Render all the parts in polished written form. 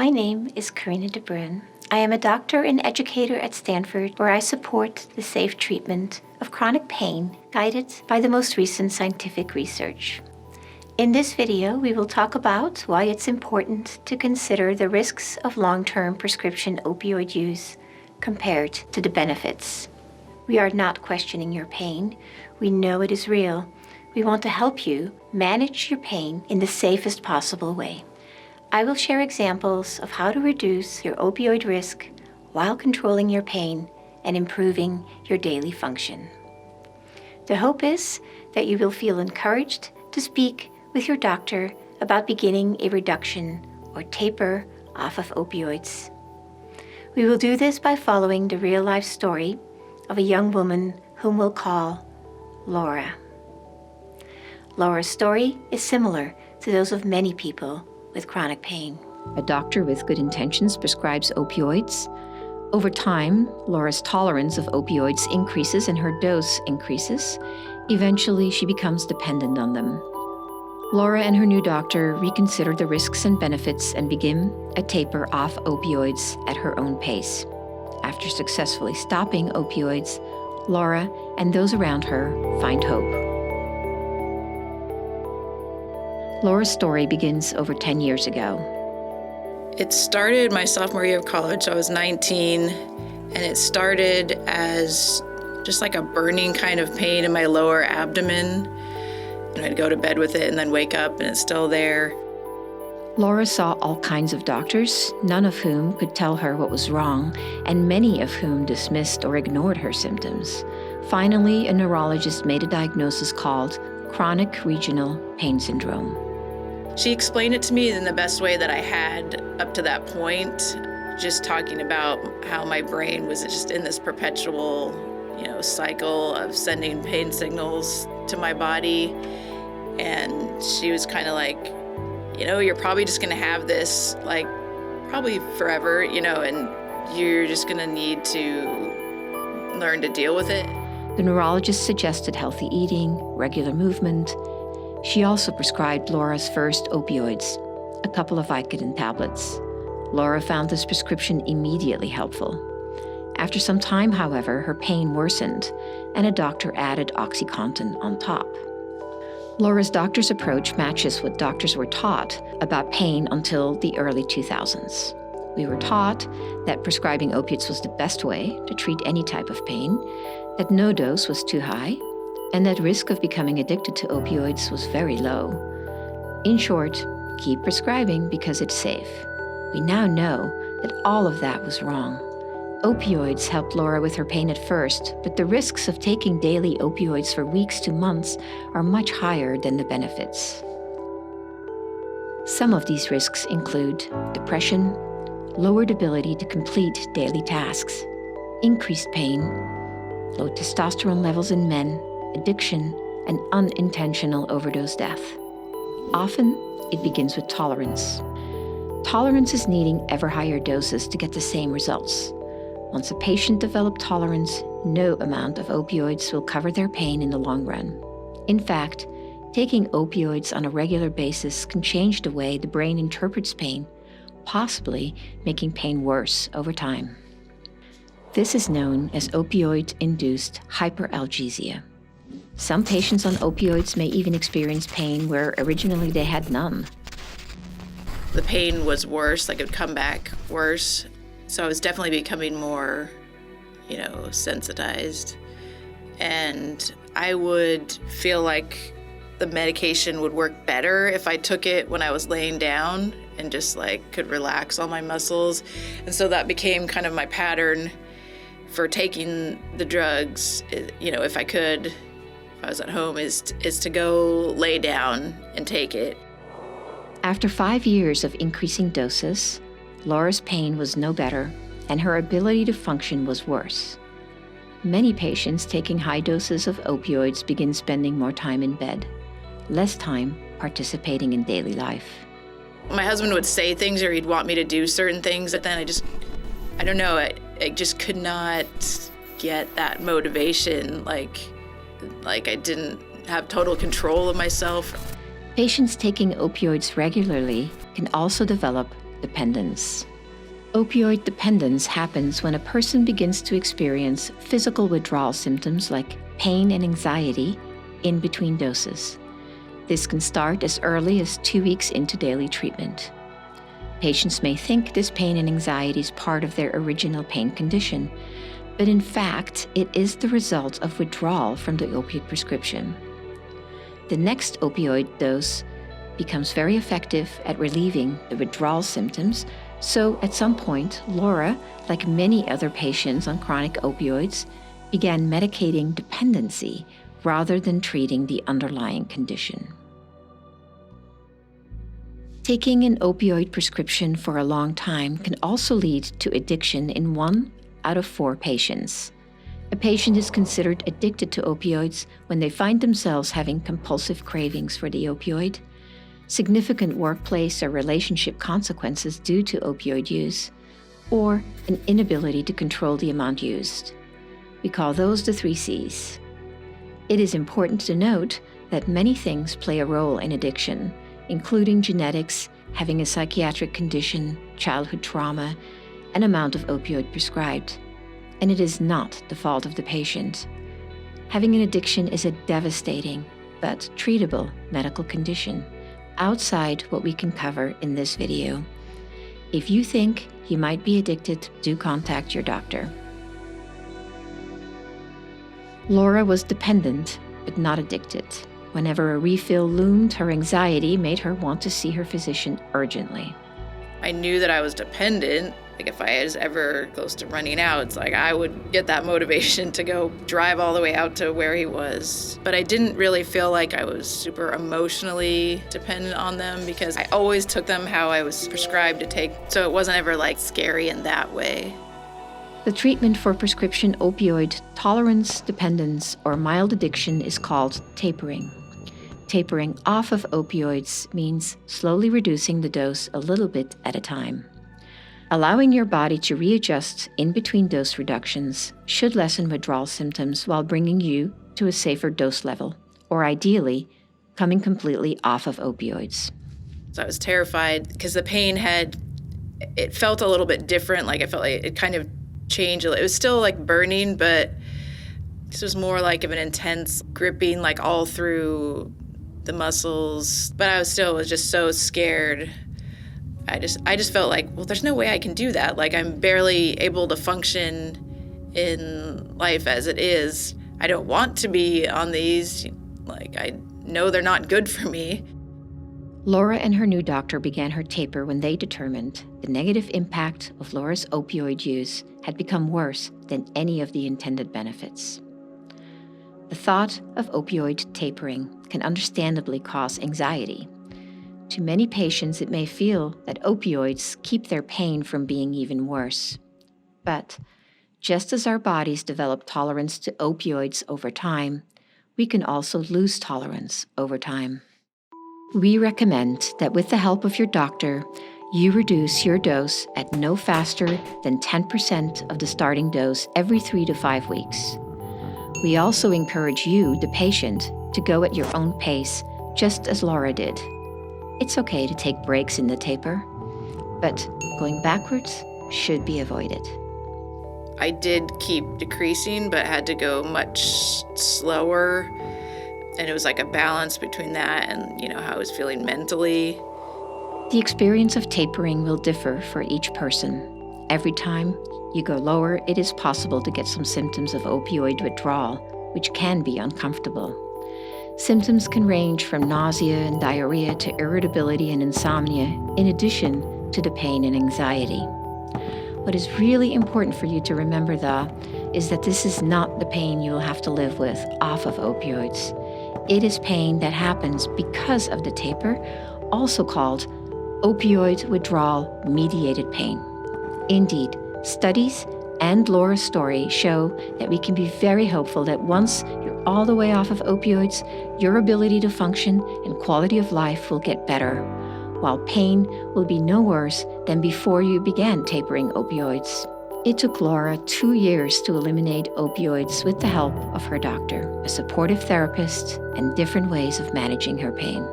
My name is Karina de Bruin. I am a doctor and educator at Stanford, where I support the safe treatment of chronic pain, guided by the most recent scientific research. In this video, we will talk about why it's important to consider the risks of long-term prescription opioid use compared to the benefits. We are not questioning your pain. We know it is real. We want to help you manage your pain in the safest possible way. I will share examples of how to reduce your opioid risk while controlling your pain and improving your daily function. The hope is that you will feel encouraged to speak with your doctor about beginning a reduction or taper off of opioids. We will do this by following the real-life story of a young woman whom we'll call Laura. Laura's story is similar to those of many people with chronic pain. A doctor with good intentions prescribes opioids. Over time, Laura's tolerance of opioids increases and her dose increases. Eventually, she becomes dependent on them. Laura and her new doctor reconsider the risks and benefits and begin a taper off opioids at her own pace. After successfully stopping opioids, Laura and those around her find hope. Laura's story begins over 10 years ago. It started my sophomore year of college. So I was 19, and it started as just like a burning kind of pain in my lower abdomen. And I'd go to bed with it and then wake up and it's still there. Laura saw all kinds of doctors, none of whom could tell her what was wrong, and many of whom dismissed or ignored her symptoms. Finally, a neurologist made a diagnosis called chronic regional pain syndrome. She explained it to me in the best way that I had up to that point, just talking about how my brain was just in this perpetual, cycle of sending pain signals to my body. And she was kind of like, you're probably just going to have this, probably forever, and you're just going to need to learn to deal with it. The neurologist suggested healthy eating, regular movement. She also prescribed Laura's first opioids, a couple of Vicodin tablets. Laura found this prescription immediately helpful. After some time, however, her pain worsened, and a doctor added OxyContin on top. Laura's doctor's approach matches what doctors were taught about pain until the early 2000s. We were taught that prescribing opiates was the best way to treat any type of pain, that no dose was too high, and that risk of becoming addicted to opioids was very low. In short, keep prescribing because it's safe. We now know that all of that was wrong. Opioids helped Laura with her pain at first, but the risks of taking daily opioids for weeks to months are much higher than the benefits. Some of these risks include depression, lowered ability to complete daily tasks, increased pain, low testosterone levels in men, addiction, and unintentional overdose death. Often, it begins with tolerance. Tolerance is needing ever higher doses to get the same results. Once a patient develops tolerance, no amount of opioids will cover their pain in the long run. In fact, taking opioids on a regular basis can change the way the brain interprets pain, possibly making pain worse over time. This is known as opioid-induced hyperalgesia. Some patients on opioids may even experience pain where originally they had none. The pain was worse, it would come back worse. So I was definitely becoming more, sensitized. And I would feel like the medication would work better if I took it when I was laying down and just could relax all my muscles. And so that became kind of my pattern for taking the drugs, if I could, if I was at home, is to go lay down and take it. After 5 years of increasing doses, Laura's pain was no better, and her ability to function was worse. Many patients taking high doses of opioids begin spending more time in bed, less time participating in daily life. My husband would say things or he'd want me to do certain things, but then I don't know, I just could not get that motivation, like I didn't have total control of myself. Patients taking opioids regularly can also develop dependence. Opioid dependence happens when a person begins to experience physical withdrawal symptoms like pain and anxiety in between doses. This can start as early as 2 weeks into daily treatment. Patients may think this pain and anxiety is part of their original pain condition, but in fact, it is the result of withdrawal from the opioid prescription. The next opioid dose becomes very effective at relieving the withdrawal symptoms, so at some point, Laura, like many other patients on chronic opioids, began medicating dependency rather than treating the underlying condition. Taking an opioid prescription for a long time can also lead to addiction in 1 out of 4 patients. A patient is considered addicted to opioids when they find themselves having compulsive cravings for the opioid, significant workplace or relationship consequences due to opioid use, or an inability to control the amount used. We call those the 3 C's. It is important to note that many things play a role in addiction, including genetics, having a psychiatric condition, childhood trauma, and amount of opioid prescribed. And it is not the fault of the patient. Having an addiction is a devastating but treatable medical condition outside what we can cover in this video. If you think you might be addicted, do contact your doctor. Laura was dependent but not addicted. Whenever a refill loomed, her anxiety made her want to see her physician urgently. I knew that I was dependent. Like if I was ever close to running out, it's like I would get that motivation to go drive all the way out to where he was. But I didn't really feel like I was super emotionally dependent on them because I always took them how I was prescribed to take. So it wasn't ever like scary in that way. The treatment for prescription opioid tolerance, dependence, or mild addiction is called tapering. Tapering off of opioids means slowly reducing the dose a little bit at a time. Allowing your body to readjust in between dose reductions should lessen withdrawal symptoms while bringing you to a safer dose level, or ideally, coming completely off of opioids. So I was terrified because the pain it felt a little bit different. Like I felt like it kind of changed. It was still like burning, but this was more like of an intense gripping, like all through the muscles. But I was just so scared. I just felt like, well, there's no way I can do that. Like I'm barely able to function in life as it is. I don't want to be on these. Like I know they're not good for me. Laura and her new doctor began her taper when they determined the negative impact of Laura's opioid use had become worse than any of the intended benefits. The thought of opioid tapering can understandably cause anxiety. To many patients, it may feel that opioids keep their pain from being even worse. But just as our bodies develop tolerance to opioids over time, we can also lose tolerance over time. We recommend that with the help of your doctor, you reduce your dose at no faster than 10% of the starting dose every 3 to 5 weeks. We also encourage you, the patient, to go at your own pace, just as Laura did. It's okay to take breaks in the taper, but going backwards should be avoided. I did keep decreasing, but had to go much slower. And it was like a balance between that and, how I was feeling mentally. The experience of tapering will differ for each person. Every time you go lower, it is possible to get some symptoms of opioid withdrawal, which can be uncomfortable. Symptoms can range from nausea and diarrhea to irritability and insomnia, in addition to the pain and anxiety. What is really important for you to remember, though, is that this is not the pain you will have to live with off of opioids. It is pain that happens because of the taper, also called opioid withdrawal mediated pain. Indeed, studies and Laura's story show that we can be very hopeful that once you're all the way off of opioids, your ability to function and quality of life will get better, while pain will be no worse than before you began tapering opioids. It took Laura 2 years to eliminate opioids with the help of her doctor, a supportive therapist, and different ways of managing her pain.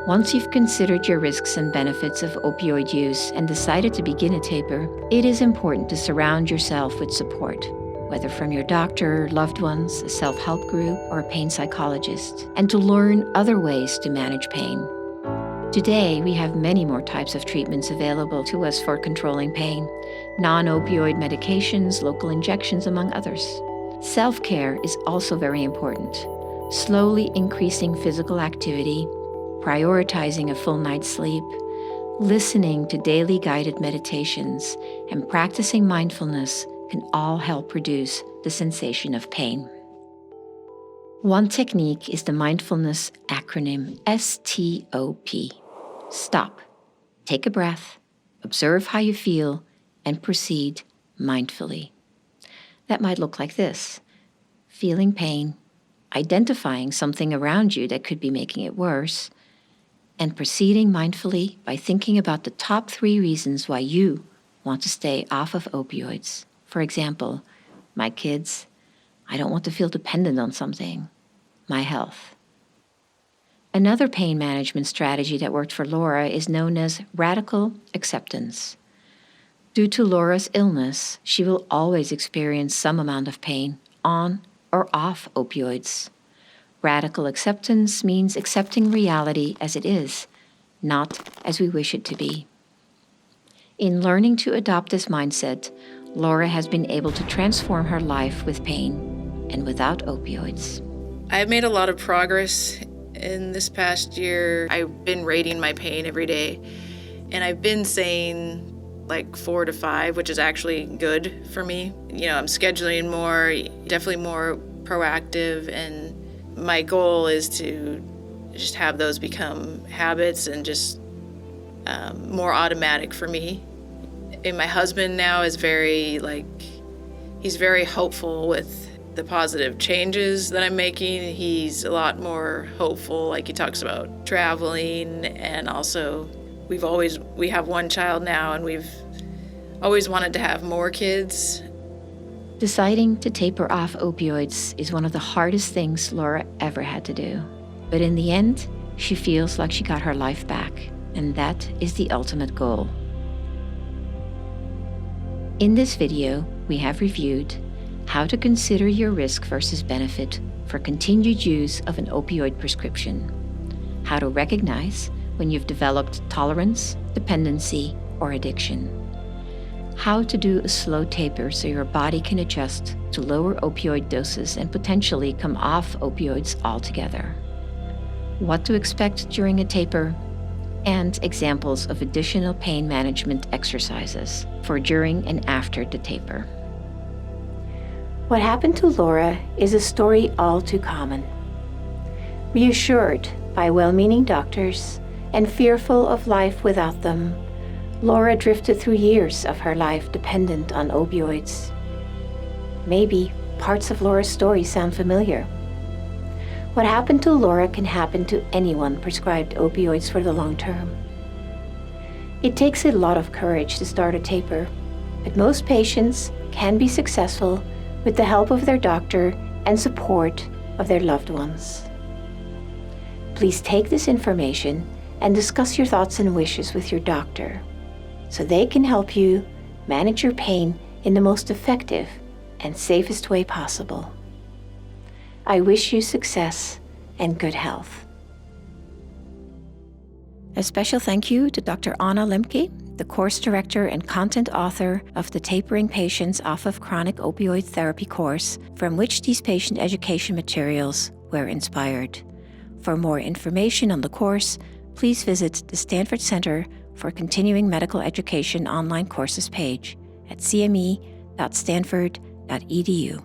Once you've considered your risks and benefits of opioid use and decided to begin a taper, it is important to surround yourself with support, whether from your doctor, loved ones, a self-help group, or a pain psychologist, and to learn other ways to manage pain. Today, we have many more types of treatments available to us for controlling pain: non-opioid medications, local injections, among others. Self-care is also very important. Slowly increasing physical activity, prioritizing a full night's sleep, listening to daily guided meditations, and practicing mindfulness can all help reduce the sensation of pain. One technique is the mindfulness acronym STOP. Stop, take a breath, observe how you feel, and proceed mindfully. That might look like this: feeling pain, identifying something around you that could be making it worse, and proceeding mindfully by thinking about the top 3 reasons why you want to stay off of opioids. For example, my kids, I don't want to feel dependent on something, my health. Another pain management strategy that worked for Laura is known as radical acceptance. Due to Laura's illness, she will always experience some amount of pain on or off opioids. Radical acceptance means accepting reality as it is, not as we wish it to be. In learning to adopt this mindset, Laura has been able to transform her life with pain and without opioids. I've made a lot of progress in this past year. I've been rating my pain every day, and I've been saying like 4 to 5, which is actually good for me. I'm scheduling more, definitely more proactive, and my goal is to just have those become habits and just more automatic for me. And my husband now is he's very hopeful with the positive changes that I'm making. He's a lot more hopeful. He talks about traveling, and also we have 1 child now, and we've always wanted to have more kids. Deciding to taper off opioids is one of the hardest things Laura ever had to do. But in the end, she feels like she got her life back, and that is the ultimate goal. In this video, we have reviewed how to consider your risk versus benefit for continued use of an opioid prescription, how to recognize when you've developed tolerance, dependency, or addiction, how to do a slow taper so your body can adjust to lower opioid doses and potentially come off opioids altogether, what to expect during a taper, and examples of additional pain management exercises for during and after the taper. What happened to Laura is a story all too common. Reassured by well-meaning doctors and fearful of life without them, Laura drifted through years of her life dependent on opioids. Maybe parts of Laura's story sound familiar. What happened to Laura can happen to anyone prescribed opioids for the long term. It takes a lot of courage to start a taper, but most patients can be successful with the help of their doctor and support of their loved ones. Please take this information and discuss your thoughts and wishes with your doctor so they can help you manage your pain in the most effective and safest way possible. I wish you success and good health. A special thank you to Dr. Anna Lemke, the course director and content author of the Tapering Patients Off of Chronic Opioid Therapy course, from which these patient education materials were inspired. For more information on the course, please visit the Stanford Center for Continuing Medical Education online courses page at cme.stanford.edu.